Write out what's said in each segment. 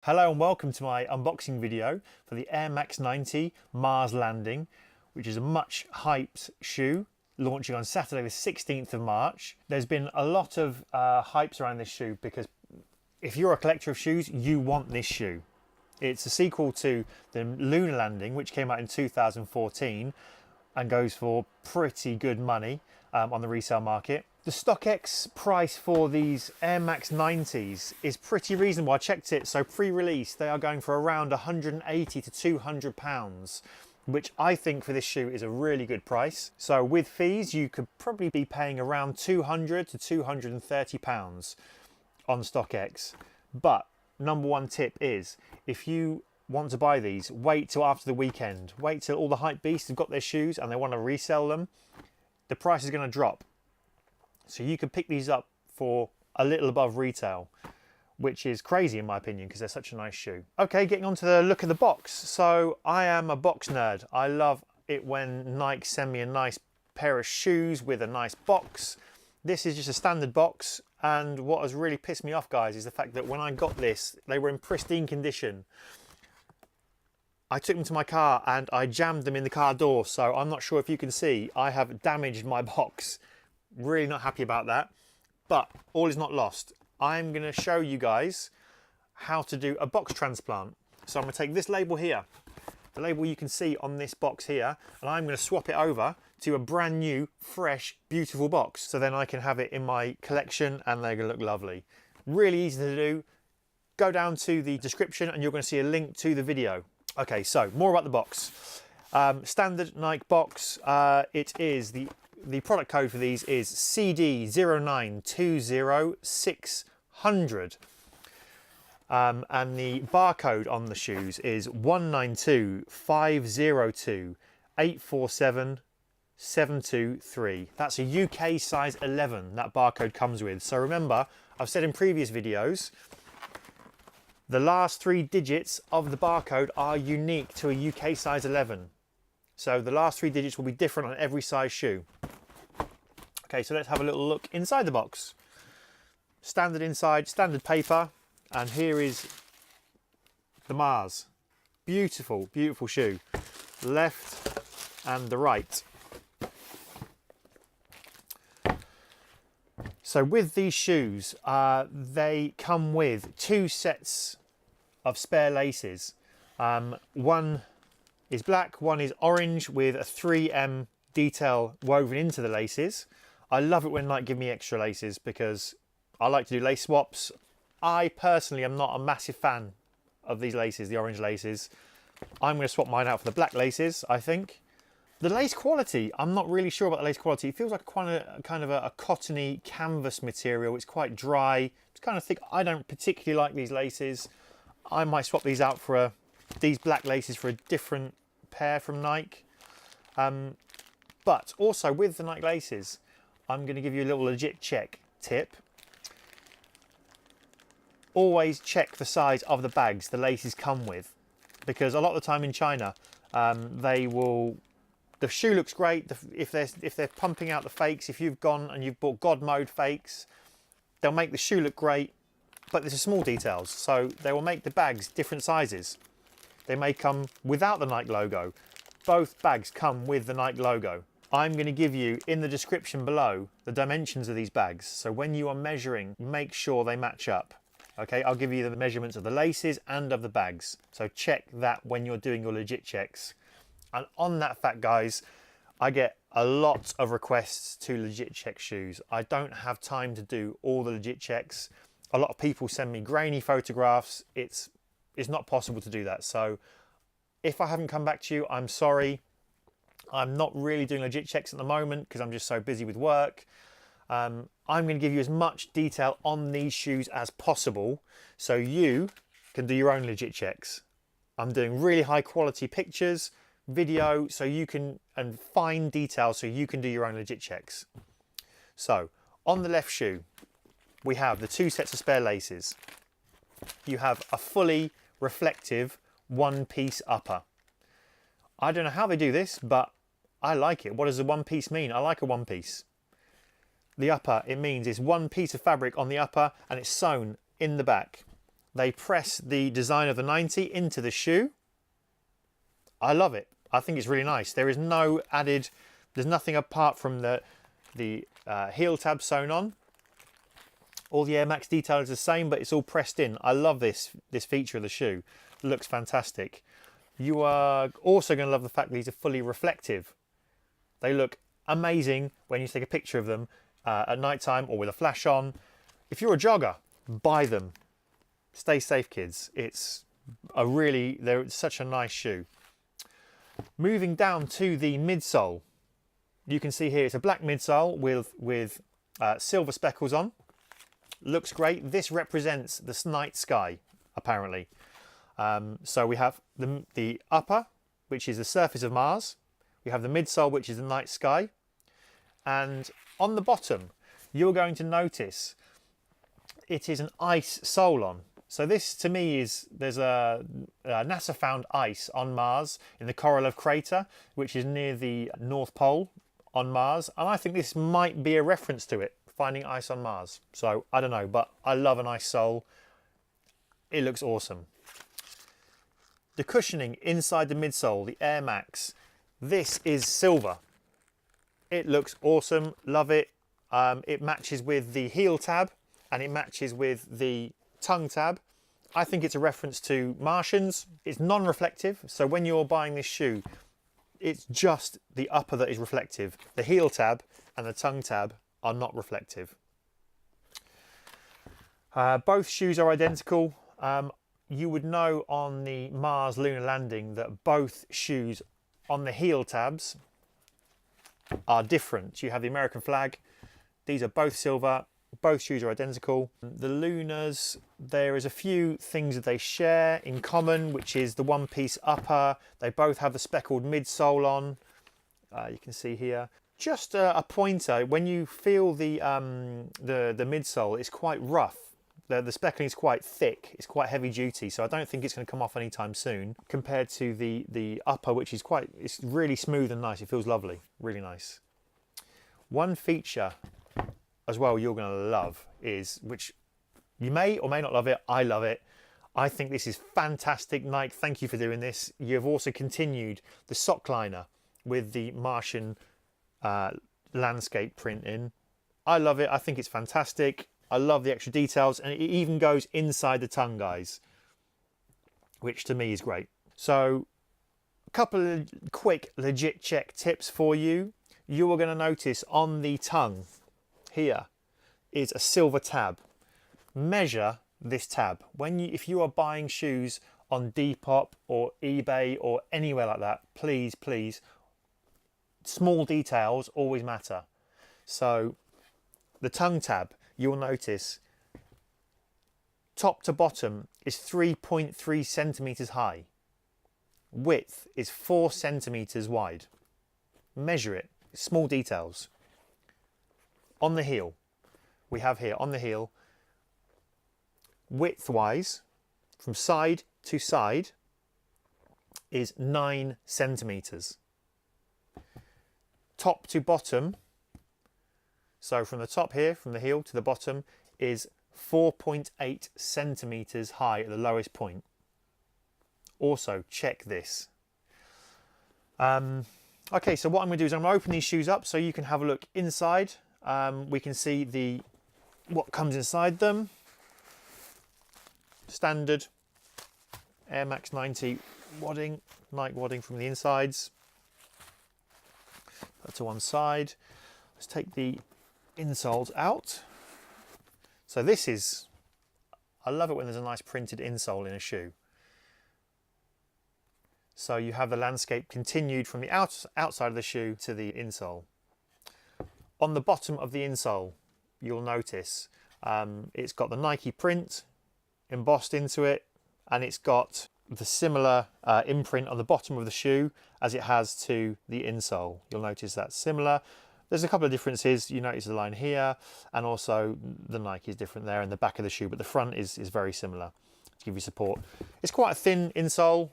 Hello and welcome to my unboxing video for the Air Max 90 Mars Landing, which is a much hyped shoe launching on Saturday the 16th of March. There's been a lot of hypes around this shoe because if you're a collector of shoes, you want this shoe. It's a sequel to the Lunar Landing, which came out in 2014 and goes for pretty good money on the resale market. The StockX price for these Air Max 90s is pretty reasonable. I checked it, so pre-release they are going for around 180 to 200 pounds, which I think for this shoe is a really good price. So with fees, you could probably be paying around 200 to 230 pounds on StockX. But number one tip is, if you want to buy these, wait till after the weekend. Wait till all the hype beasts have got their shoes and they want to resell them. The price is going to drop. So you could pick these up for a little above retail, which is crazy in my opinion because they're such a nice shoe. Okay, getting on to the look of the box. So I am a box nerd. I love it when Nike send me a nice pair of shoes with a nice box. This is just a standard box, and what has really pissed me off, guys, is the fact that when I got this, they were in pristine condition. I took them to my car and I jammed them in the car door, so I'm not sure if you can see, I have damaged my box. Really not happy about that, but all is not lost. I'm going to show you guys how to do a box transplant. So I'm going to take this label here, the label you can see on this box here, and I'm going to swap it over to a brand new, fresh, beautiful box. So then I can have it in my collection and they're going to look lovely. Really easy to do. Go down to the description and you're going to see a link to the video. Okay, so more about the box. Standard Nike box. It is the product code for these is CD0920600. And the barcode on the shoes is 1925028477223. That's a UK size 11 that barcode comes with. So remember, I've said in previous videos, the last three digits of the barcode are unique to a UK size 11. So the last three digits will be different on every size shoe. Okay, so let's have a little look inside the box. Standard inside, standard paper, and here is the Mars. Beautiful, beautiful shoe. Left and the right. So with these shoes, they come with two sets of spare laces. One is black, one is orange with a 3M detail woven into the laces. I love it when Nike give me extra laces because I like to do lace swaps. I personally am not a massive fan of these laces, the orange laces. I'm going to swap mine out for the black laces, I think. The lace quality, I'm not really sure about the lace quality. It feels like kind of a cottony canvas material. It's quite dry. It's kind of thick. I don't particularly like these laces. I might swap these out for these black laces for a different pair from Nike. But also with the Nike laces, I'm going to give you a little legit check tip. Always check the size of the bags the laces come with, because a lot of the time in China, the shoe looks great. If they're pumping out the fakes, if you've gone and you've bought God mode fakes, they'll make the shoe look great, but there's small details. So they will make the bags different sizes. They may come without the Nike logo. Both bags come with the Nike logo. I'm going to give you in the description below the dimensions of these bags. So when you are measuring, make sure they match up. Okay, I'll give you the measurements of the laces and of the bags. So check that when you're doing your legit checks. And on that fact, guys, I get a lot of requests to legit check shoes. I don't have time to do all the legit checks. A lot of people send me grainy photographs. It's not possible to do that. So if I haven't come back to you, I'm sorry. I'm not really doing legit checks at the moment because I'm just so busy with work. I'm going to give you as much detail on these shoes as possible so you can do your own legit checks. I'm doing really high quality pictures, video, so you can, and fine detail so you can do your own legit checks. So on the left shoe, we have the two sets of spare laces. You have a fully reflective one-piece upper. I don't know how they do this, but I like it. What does a one piece mean? I like a one piece. The upper, it means it's one piece of fabric on the upper and it's sewn in the back. They press the design of the 90 into the shoe. I love it. I think it's really nice. There is no added, there's nothing apart from the heel tab sewn on. All the Air Max detail is the same, but it's all pressed in. I love this feature of the shoe. It looks fantastic. You are also going to love the fact that these are fully reflective. They look amazing when you take a picture of them at night time or with a flash on. If you're a jogger, buy them. Stay safe, kids. They're such a nice shoe. Moving down to the midsole, you can see here it's a black midsole with silver speckles on. Looks great. This represents the night sky, apparently. So we have the upper, which is the surface of Mars. We have the midsole, which is the night sky. And on the bottom, you're going to notice it is an ice sole on. So this, to me, there's a NASA found ice on Mars in the Korolev crater, which is near the North Pole on Mars. And I think this might be a reference to it, finding ice on Mars. So I don't know, but I love an ice sole. It looks awesome. The cushioning inside the midsole, the Air Max, this is silver. It looks awesome, love it. It matches with the heel tab and it matches with the tongue tab. I think it's a reference to Martians. It's non-reflective, so when you're buying this shoe, it's just the upper that is reflective. The heel tab and the tongue tab are not reflective. Both shoes are identical. You would know on the Mars lunar landing that both shoes on the heel tabs are different. You have the American flag. These are both silver. Both shoes are identical. The Lunars, there is a few things that they share in common, which is the one-piece upper. They both have the speckled midsole on. You can see here. Just a pointer, when you feel the midsole, it's quite rough. The speckling is quite thick. It's quite heavy duty, so I don't think it's going to come off anytime soon. Compared to the upper, which is it's really smooth and nice. It feels lovely, really nice. One feature as well you're going to love is, which you may or may not love it, I love it. I think this is fantastic. Nike, thank you for doing this. You've also continued the sock liner with the Martian landscape print in. I love it. I think it's fantastic. I love the extra details, and it even goes inside the tongue, guys, which to me is great. So a couple of quick legit check tips for you. You are going to notice on the tongue here is a silver tab. Measure this tab. If you are buying shoes on Depop or eBay or anywhere like that, please, small details always matter. So the tongue tab, you'll notice top to bottom is 3.3 centimeters high. Width is 4 centimeters wide. Measure it. Small details. On the heel, we have here on the heel, width-wise, from side to side, is 9 centimeters. Top to bottom, so from the top here, from the heel to the bottom, is 4.8 centimeters high at the lowest point. Also, check this. Okay, so what I'm going to do is I'm going to open these shoes up so you can have a look inside. We can see what comes inside them. Standard Air Max 90 wadding, Nike wadding from the insides. Put to one side. Let's take the insoles out. So this is, I love it when there's a nice printed insole in a shoe. So you have the landscape continued from the outside of the shoe to the insole. On the bottom of the insole, you'll notice it's got the Nike print embossed into it, and it's got the similar imprint on the bottom of the shoe as it has to the insole. You'll notice that's similar. There's a couple of differences. You notice the line here, and also the Nike is different there in the back of the shoe, but the front is very similar to give you support. It's quite a thin insole.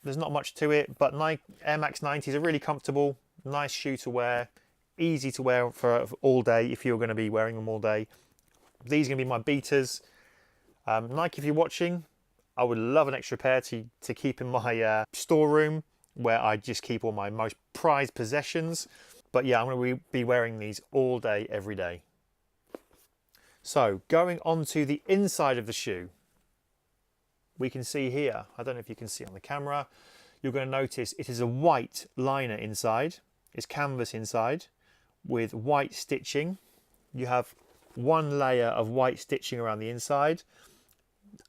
There's not much to it, but Nike Air Max 90s are really comfortable. Nice shoe to wear, easy to wear for all day if you're going to be wearing them all day. These are going to be my beaters. Nike, if you're watching, I would love an extra pair to keep in my storeroom where I just keep all my most prized possessions. But yeah, I'm going to be wearing these all day, every day. So going on to the inside of the shoe, we can see here, I don't know if you can see on the camera, you're going to notice it is a white liner inside. It's canvas inside with white stitching. You have one layer of white stitching around the inside,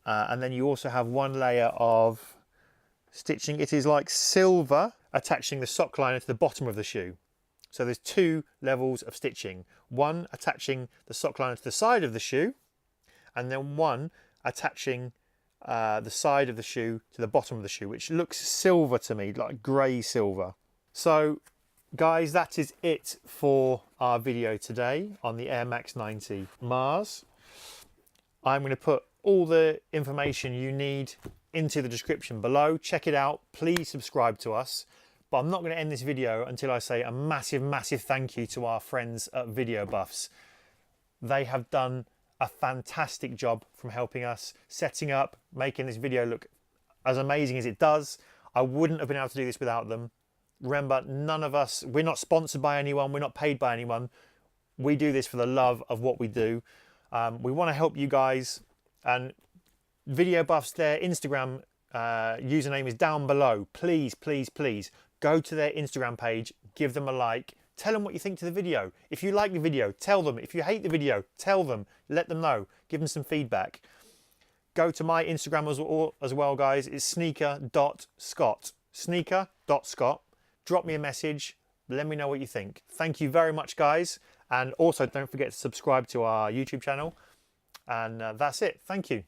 and then you also have one layer of stitching. It is like silver attaching the sock liner to the bottom of the shoe. So there's two levels of stitching, one attaching the sock liner to the side of the shoe, and then one attaching the side of the shoe to the bottom of the shoe, which looks silver to me, like grey silver. So guys, that is it for our video today on the Air Max 90 Mars. I'm going to put all the information you need into the description below. Check it out. Please subscribe to us. But I'm not going to end this video until I say a massive thank you to our friends at Video Buffs. They have done a fantastic job from helping us, setting up, making this video look as amazing as it does. I wouldn't have been able to do this without them. Remember, none of us, we're not sponsored by anyone, we're not paid by anyone. We do this for the love of what we do. We want to help you guys, and Video Buffs, their Instagram username is down below. Please go to their Instagram page, give them a like, tell them what you think to the video. If you like the video, tell them. If you hate the video, tell them, let them know, give them some feedback. Go to my Instagram as well, guys. It's sneaker.scott. Sneaker.scott. Drop me a message. Let me know what you think. Thank you very much, guys. And also, don't forget to subscribe to our YouTube channel. And that's it. Thank you.